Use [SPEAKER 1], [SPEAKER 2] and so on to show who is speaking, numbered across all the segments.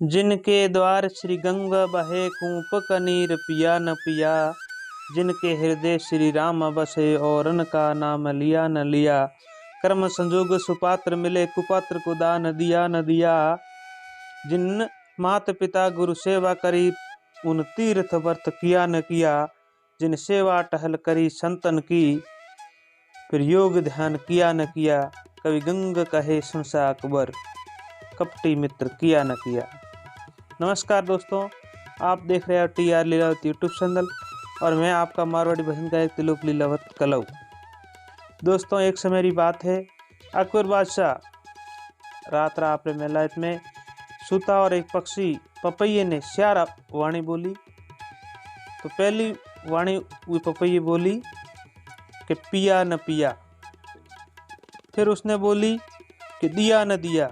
[SPEAKER 1] जिनके द्वार श्री गंगा बहे कूप कनीर पिया न पिया। जिनके हृदय श्री राम बसे औरन का नाम लिया न लिया। कर्म संजोग सुपात्र मिले कुपात्र को दान दिया न दिया। जिन मात पिता गुरु सेवा करी उन तीर्थ व्रत किया न किया। जिन सेवा टहल करी संतन की फिर योग ध्यान किया न किया। कवि गंग कहे सुनसा अकबर कपटी मित्र किया न किया। नमस्कार दोस्तों, आप देख रहे हो TR लीलावत यूट्यूब चैनल और मैं आपका मारवाड़ी भजन गायक तिलोक लीलावत कलऊ। दोस्तों, एक समय की बात है, अकबर बादशाह रात अपने महलात में सूता और एक पक्षी पपैये ने श्यार वाणी बोली। तो पहली वाणी वो पपैये बोली कि पिया न पिया। फिर उसने बोली कि दिया न दिया।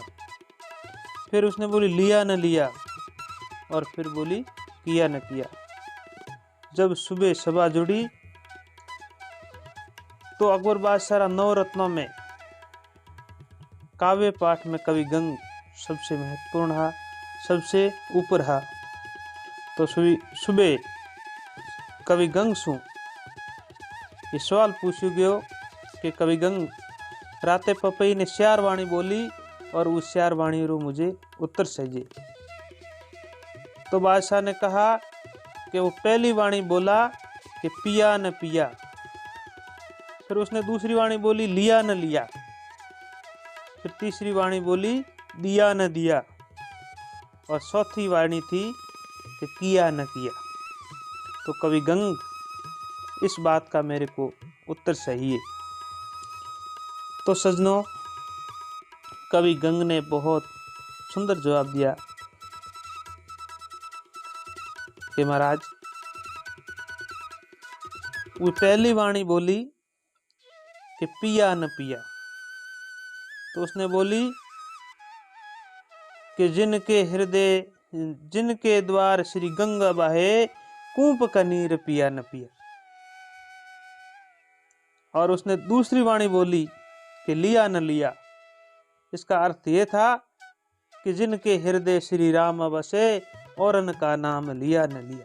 [SPEAKER 1] फिर उसने बोली लिया न लिया। और फिर बोली किया न किया। जब सुबह सभा जुड़ी तो अकबर बादशाह नवरत्नों में काव्य पाठ में कवि गंग सबसे महत्वपूर्ण है, सबसे ऊपर है। तो सुबह कवि गंग सु ये सवाल पूछो गयो कि कवि गंग राते पपई ने श्यार वाणी बोली और उस श्यार वाणी रो मुझे उत्तर सजे। तो बादशाह ने कहा कि वो पहली वाणी बोला कि पिया न पिया। फिर उसने दूसरी वाणी बोली लिया न लिया। फिर तीसरी वाणी बोली दिया न दिया। और चौथी वाणी थी कि किया न किया। तो कवि गंग इस बात का मेरे को उत्तर चाहिए। तो सजनों, कवि गंग ने बहुत सुंदर जवाब दिया कि महाराज वो पहली वाणी बोली कि पिया न पिया। तो उसने बोली कि जिनके द्वार श्री गंगा बहे कूप कनीर पिया न पिया। और उसने दूसरी वाणी बोली कि लिया न लिया। इसका अर्थ ये था कि जिनके हृदय श्री राम बसे और उनका नाम लिया न लिया।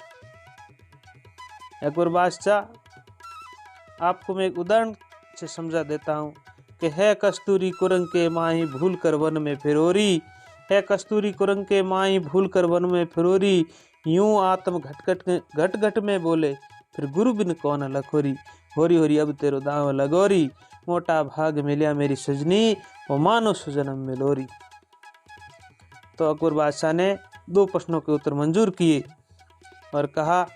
[SPEAKER 1] अकबर बादशाह, आपको मैं एक उदाहरण से समझा देता हूँ कि है कस्तूरी कुरंग के माही भूल कर वन में फिरोरी। है कस्तूरी कुरंग के माही भूल कर वन में फिरोरी। यूं आत्म घट घट में बोले फिर गुरु बिन कौन लखोरी। होरी होरी अब तेरो दाव लगोरी। मोटा भाग मिलिया मेरी सजनी वो मानो सुजनम मिलोरी। तो अकबर बादशाह ने 2 प्रश्नों के उत्तर मंजूर किए और कहा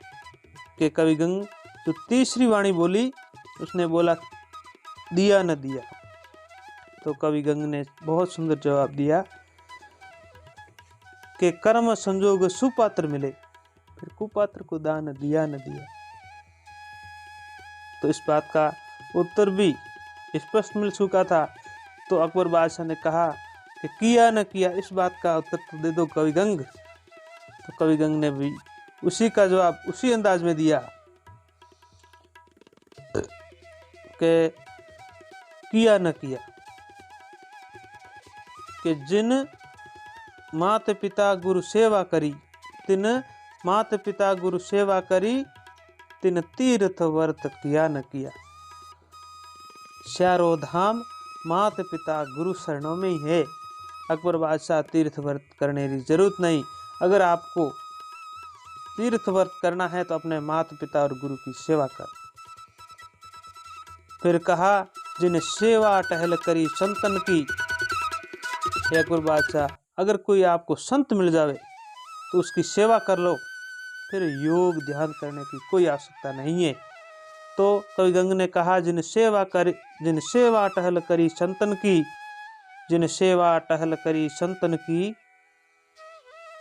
[SPEAKER 1] कि कवि गंग जो तीसरी वाणी बोली उसने बोला दिया न दिया। तो कवि गंग ने बहुत सुंदर जवाब दिया कि कर्म संजोग सुपात्र मिले फिर कुपात्र को दान दिया न दिया। तो इस बात का उत्तर भी स्पष्ट मिल चुका था। तो अकबर बादशाह ने कहा कि किया न किया, इस बात का उत्तर तो दे दो कवि गंग। तो कवि गंग ने भी उसी का जवाब उसी अंदाज में दिया कि किया न किया। कि जिन मात पिता गुरु सेवा करी तिन मात पिता गुरु सेवा करी तिन तीर्थ व्रत किया न किया। श्यारो धाम मात पिता गुरु शरणों में ही है। अकबर बादशाह तीर्थ व्रत करने की जरूरत नहीं। अगर आपको तीर्थ व्रत करना है तो अपने माता पिता और गुरु की सेवा कर। फिर कहा जिन सेवा टहल करी संतन की। अकबर बादशाह, अगर कोई आपको संत मिल जावे तो उसकी सेवा कर लो, फिर योग ध्यान करने की कोई आवश्यकता नहीं है। तो कवि गंग ने कहा जिन सेवा टहल करी संतन की। जिन सेवा टहल करी संतन की।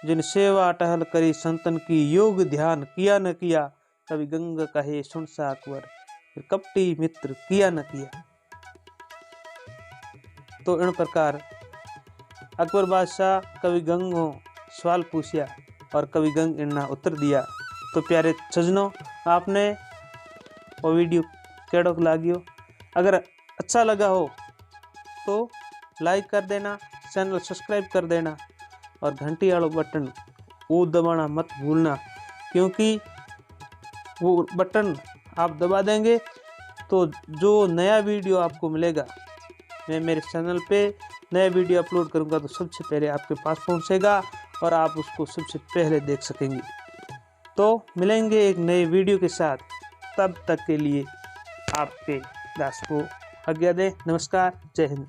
[SPEAKER 1] जिन सेवा टहल करी संतन की योग ध्यान किया न किया। कवि गंग कहे सुनसा अकबर फिर कपटी मित्र किया न किया। तो इन प्रकार अकबर बादशाह कवि गंग हो सवाल पूछा और कवि गंग इन्ना उत्तर दिया। तो प्यारे सजनों, आपने वो वीडियो केड़ो लागियो? अगर अच्छा लगा हो तो लाइक कर देना, चैनल सब्सक्राइब कर देना और घंटी वाला बटन वो दबाना मत भूलना, क्योंकि वो बटन आप दबा देंगे तो जो नया वीडियो आपको मिलेगा, मैं मेरे चैनल पे नया वीडियो अपलोड करूंगा तो सबसे पहले आपके पास पहुंचेगा और आप उसको सबसे पहले देख सकेंगे। तो मिलेंगे एक नए वीडियो के साथ, तब तक के लिए आपके दास को आज्ञा दें। नमस्कार, जय हिंद।